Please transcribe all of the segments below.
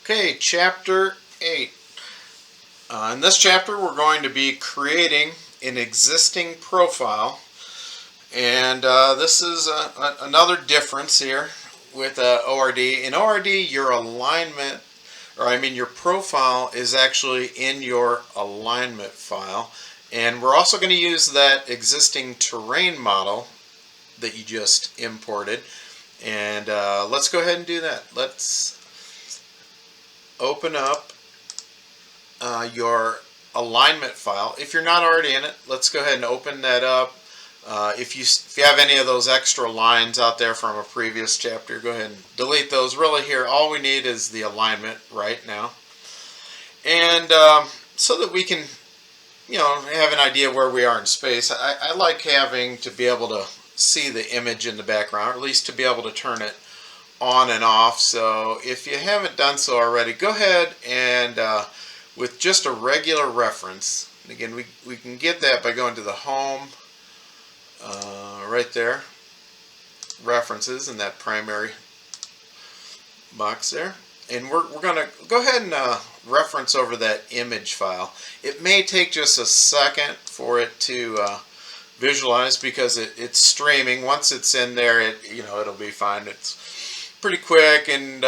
Okay, Chapter 8. In this chapter we're going to be creating an existing profile, and this is another difference here with ORD. In ORD, your alignment, your profile is actually in your alignment file, and we're also going to use that existing terrain model that you just imported, and let's go ahead and do that. Let's open up your alignment file. If you're not already in it, let's go ahead and open that up. If you have any of those extra lines out there from a previous chapter, go ahead and delete those. Really here, all we need is the alignment right now. And so that we can, have an idea where we are in space, I like having to be able to see the image in the background, or at least to be able to turn it on and off. So if you haven't done so already, go ahead and with just a regular reference, again we can get that by going to the home, right there, references in that primary box there, and we're going to go ahead and reference over that image file. It may take just a second for it to visualize because it's streaming. Once it's in there, it'll be fine. It's pretty quick, and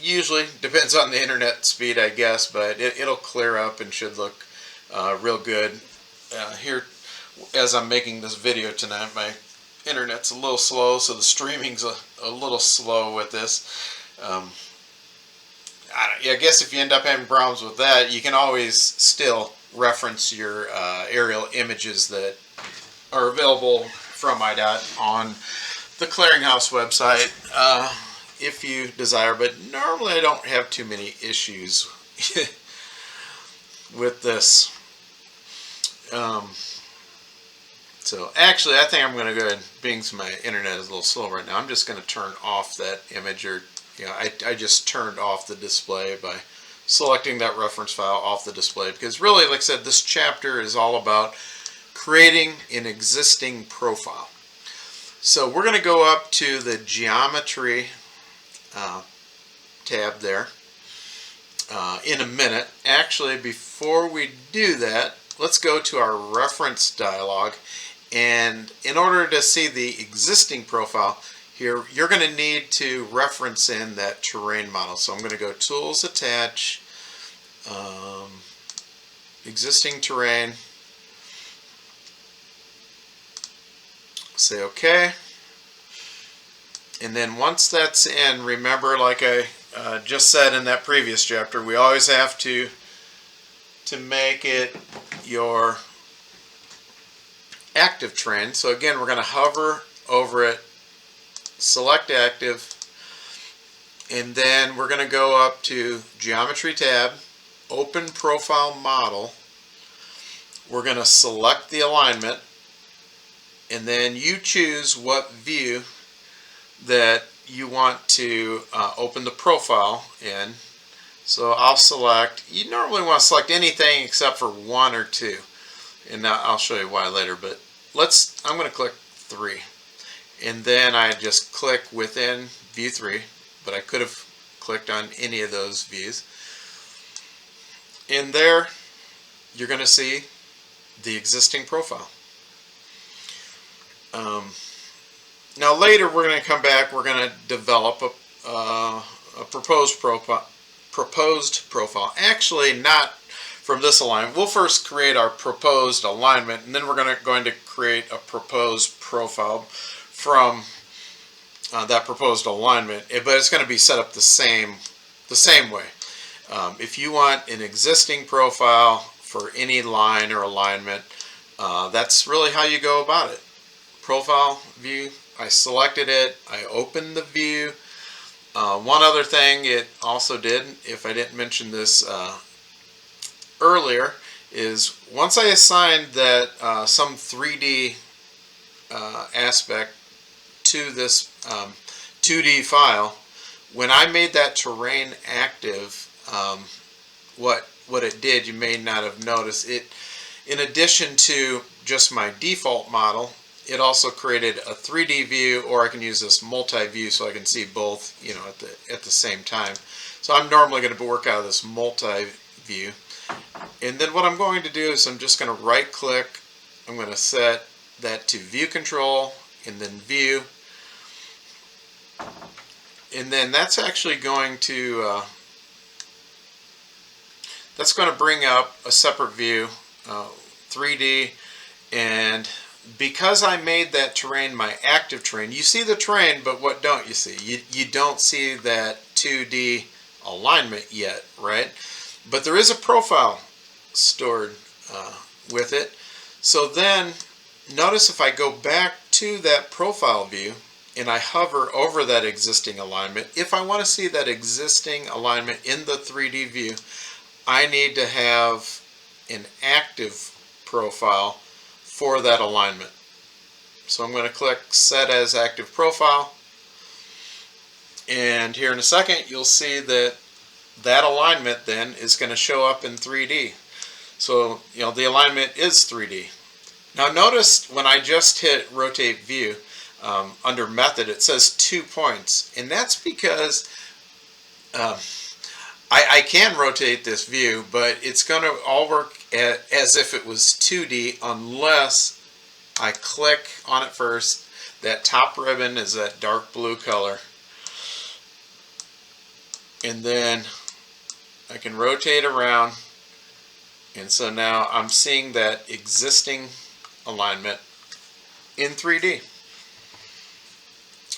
usually depends on the internet speed, I guess, but it'll clear up and should look real good. Here, as I'm making this video tonight, my internet's a little slow, so the streaming's a little slow with this. I guess if you end up having problems with that, you can always still reference your aerial images that are available from IDOT on the Clearinghouse website, if you desire, but normally I don't have too many issues with this. So actually, I think I'm going to go ahead, being my internet is a little slow right now, I'm just going to turn off that image, or I just turned off the display by selecting that reference file off the display, because really, like I said, this chapter is all about creating an existing profile. So we're going to go up to the geometry tab there in a minute. Actually, before we do that, let's go to our reference dialog, and in order to see the existing profile here, you're going to need to reference in that terrain model. So I'm going to go Tools, Attach, Existing Terrain, say OK, and then once that's in, remember, like I just said in that previous chapter, we always have to make it your active terrain. So again, we're going to hover over it, select active, and then we're going to go up to Geometry tab, Open Profile Model. We're going to select the alignment, and then you choose what view that you want to open the profile in. So I'll select, you normally want to select anything except for 1 or 2, and I'll show you why later, but I'm going to click 3, and then I just click within view 3, but I could have clicked on any of those views. In there, you're going to see the existing profile. Now later we're going to come back, we're going to develop a proposed profile. Actually, not from this alignment. We'll first create our proposed alignment, and then we're going to create a proposed profile from that proposed alignment, but it's going to be set up the same way. If you want an existing profile for any line or alignment, that's really how you go about it. Profile view, I selected it, I opened the view. One other thing it also did, if I didn't mention this earlier, is once I assigned that some 3D aspect to this 2D file, when I made that terrain active, what it did, you may not have noticed, it, in addition to just my default model, it also created a 3D view, or I can use this multi-view so I can see both, you know, at the same time. So I'm normally going to work out of this multi-view. And then what I'm going to do is I'm just going to right click. I'm going to set that to view control and then view. And then that's actually going to bring up a separate view, 3D. And because I made that terrain my active terrain, you see the terrain, but what don't you see? You don't see that 2D alignment yet, right? But there is a profile stored with it. So then notice if I go back to that profile view and I hover over that existing alignment, if I want to see that existing alignment in the 3D view, I need to have an active profile for that alignment. So I'm going to click Set as Active Profile, and here in a second you'll see that that alignment then is going to show up in 3D. So, you know, the alignment is 3D. Now notice when I just hit Rotate View, under Method it says 2 points, and that's because I can rotate this view, but it's going to all work as if it was 2D unless I click on it first. That top ribbon is that dark blue color, and then I can rotate around, and so now I'm seeing that existing alignment in 3D.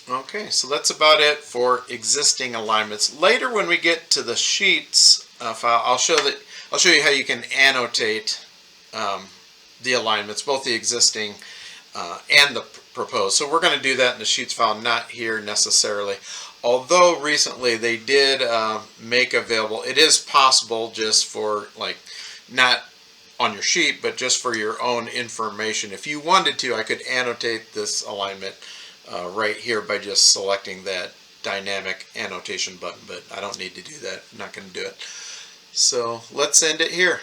Okay, so that's about it for existing alignments. Later, when we get to the sheets file, I'll show you how you can annotate the alignments, both the existing and the proposed. So we're going to do that in the sheets file, not here necessarily. Although recently they did make available, it is possible just for, like, not on your sheet, but just for your own information. If you wanted to, I could annotate this alignment right here by just selecting that dynamic annotation button, but I don't need to do that. I'm not going to do it. So let's end it here.